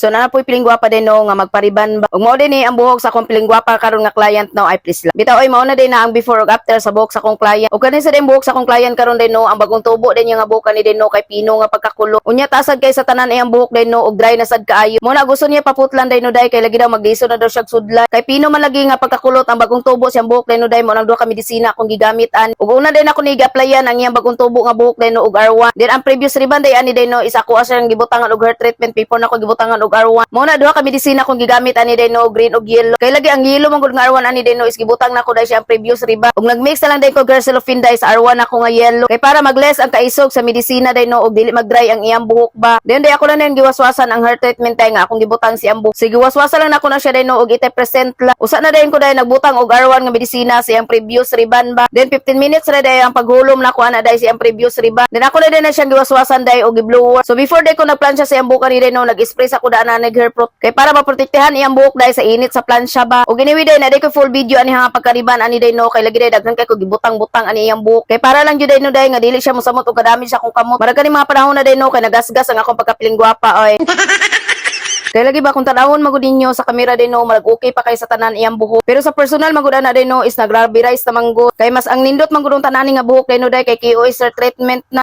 So na po'y piling gwapa din no nga magpariban ba. Ug mao din ni ang buhok sa akong piling gwapa karon nga client no ay please lang. Bitaw oy mao na din na ang before ug after sa buhok sa akong client. Ug kani sa din buhok sa akong client karon din no ang bagong tubo din yung nga buhok ni din no kay pino nga pagkakulo. Unya tasad kay sa tanan iyang buhok din no ug dry na sad kaayo. Mo na gusto niya paputlan din no day kay lagi daw magdiso na daw siya sudlan. Kay pino man lagi nga pagkakulot ang bagong tubo siyang buhok din no day mo nang duha ka medisina akong gigamitan. Ug una din ako ni gi-applyan ang iyang bagong tubo nga buhok din no ug R1. Then ang previous ribbon day ani din no isa ko asang gibutangan og hair treatment before nako gibutangan og R1. Mo na duha ka medisina akong gigamit ani din no green ug yellow. Kay lagi ang yellow man gud nga R1 ani din no is gibutang nako dai siya ang previous ribbon. Ug nagmix na lang din ko girl cellophane dai sa R1 ako nga yellow. Kay para mag-less ang kaisog sa medisina din no ug dili mag-dry ang iyang buhok ba. Then day ako lang din giwaswasan ang hair treatment tay nga akong gibutang si ang buhok. Sige waswasan lang nako na siya din no ug 80% lang. Usa na din ko dai nagbutang og R1 nga medisina sa iyang previous ribbon ba. Then 15 minutes ra day ang paghulom nako ana dai si ang previous ribbon. Then ako na din na siyang giwaswasan dai og giblower. So before day ko nagplansya sa iyang buhok ani din no nag-spray sa ko daan na nag-hair pro kay para maprotektahan iyang buhok dahil sa init sa plansya ba. O giniwi day na day ko full video ani nga pagkariban ani day no kay lagi day daghan kay ko gibutang-butang ani iyang buhok. Kay para lang jud day no day nga dili siya mosamot og kadami sa akong kamot. Marag kani mga panahon na day no kay nagasgas ang akong pagkapiling gwapa oy. Kaya lagi ba kung tanawon magud ninyo sa kamera din no marag okay pa kay sa tanan iyang buhok. Pero sa personal magud ana din no is nagrabirize na manggod. Kay mas ang nindot manggod ang tanan nga buhok day no day kay KO is treatment na.